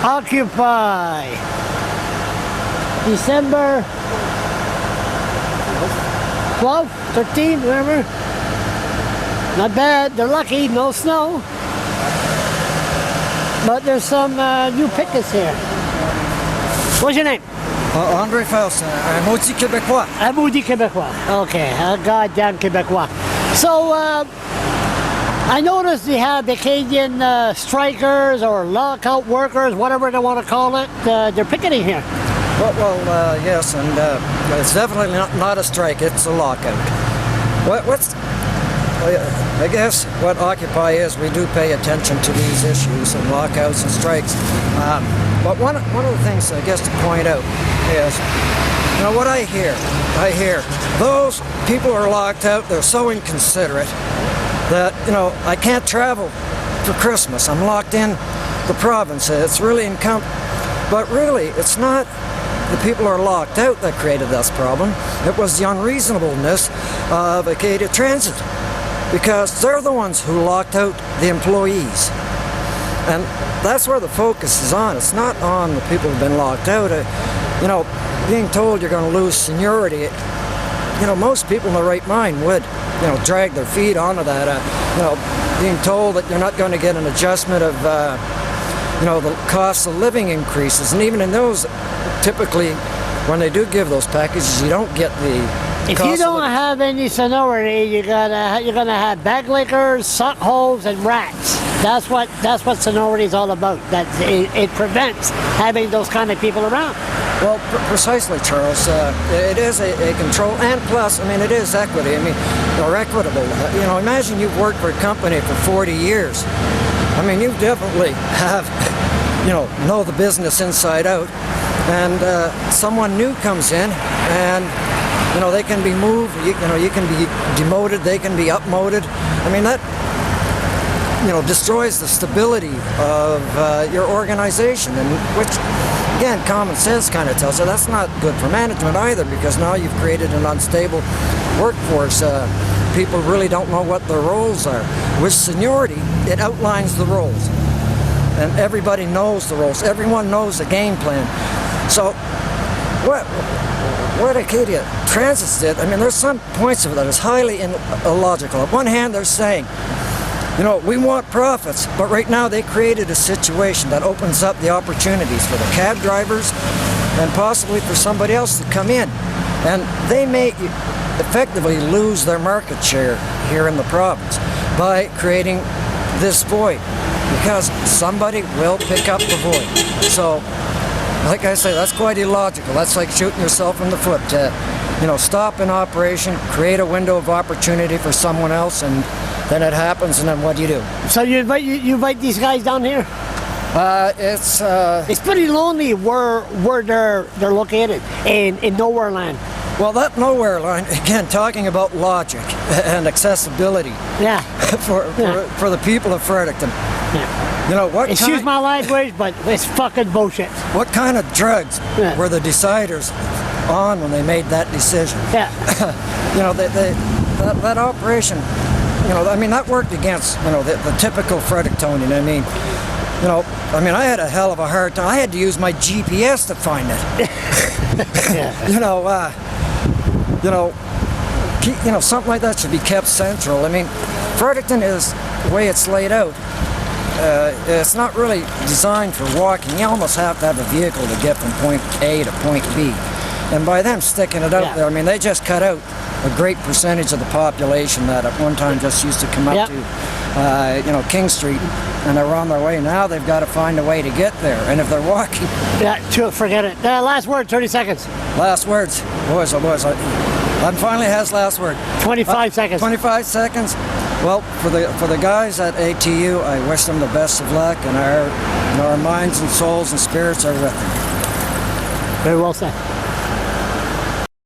Occupy. December 12, 13, whatever. Not bad. They're lucky. No snow. But there's some new pickets here. What's your name? André Faust, un maudit Québécois. Un maudit Québécois. Okay, a goddamn Québécois. So, I noticed they have Acadien strikers or lockout workers, whatever they want to call it. They're picketing here. Well, yes, and it's definitely not a strike, it's a lockout. I guess what Occupy is, we do pay attention to these issues and lockouts and strikes. But one of the things I guess to point out is, you know, what I hear those people who are locked out, they're so inconsiderate that, you know, I can't travel for Christmas. I'm locked in the province. It's really but really, it's not the people who are locked out that created this problem. It was the unreasonableness of Acadien Transit, because they're the ones who locked out the employees. And that's where the focus is on. It's not on the people who've been locked out. You know, being told you're going to lose seniority, you know, most people in their right mind would, you know, drag their feet onto that. You know, being told that you're not going to get an adjustment of, you know, the cost of living increases. And even in those, typically, when they do give those packages, you don't get the if you don't have any seniority, you're gonna have bag lickers, sock holes, and rats. That's what seniority is all about. That it prevents having those kind of people around. Well, precisely, Charles. It is a control, and plus, I mean, it is equity. I mean, or equitable. You know, imagine you've worked for a company for 40 years. I mean, you definitely have, you know the business inside out, and someone new comes in, and you know, they can be moved, you know, you can be demoted, they can be upmoted. I mean, that, you know, destroys the stability of your organization, and which, again, common sense kind of tells you that's not good for management either, because now you've created an unstable workforce. People really don't know what their roles are. With seniority, it outlines the roles, and everybody knows the roles. Everyone knows the game plan. So, what Acadien Transit did, I mean, there's some points of it that is highly illogical. On one hand, they're saying, you know, we want profits, but right now they created a situation that opens up the opportunities for the cab drivers and possibly for somebody else to come in. And they may effectively lose their market share here in the province by creating this void, because somebody will pick up the void. So, like I say, that's quite illogical. That's like shooting yourself in the foot. You know, stop an operation, create a window of opportunity for someone else, and then it happens, and then what do you do? So you invite these guys down here? It's pretty lonely where they're located in nowhere land. Well, that nowhere line, again, talking about logic and accessibility. Yeah. for the people of Fredericton. Yeah. You know, excuse my language, but it's fucking bullshit. What kind of drugs were the deciders on when they made that decision? Yeah. You know, that operation, you know, I mean, that worked against, you know, the typical Frederictonian. I mean, you know, I had a hell of a hard time. I had to use my GPS to find it. Yeah. You know, something like that should be kept central. I mean, Fredericton is the way it's laid out. It's not really designed for walking. You almost have to have a vehicle to get from point A to point B. And by them sticking it out there, I mean, they just cut out a great percentage of the population that at one time just used to come up to, you know, King Street, and they're on their way. Now they've got to find a way to get there. And if they're walking... Yeah, forget it. Last word, 30 seconds. Last words. Boys, That finally has last word. 25 seconds. 25 seconds. Well, for the guys at ATU, I wish them the best of luck, and our minds and souls and spirits are with them. Very well said.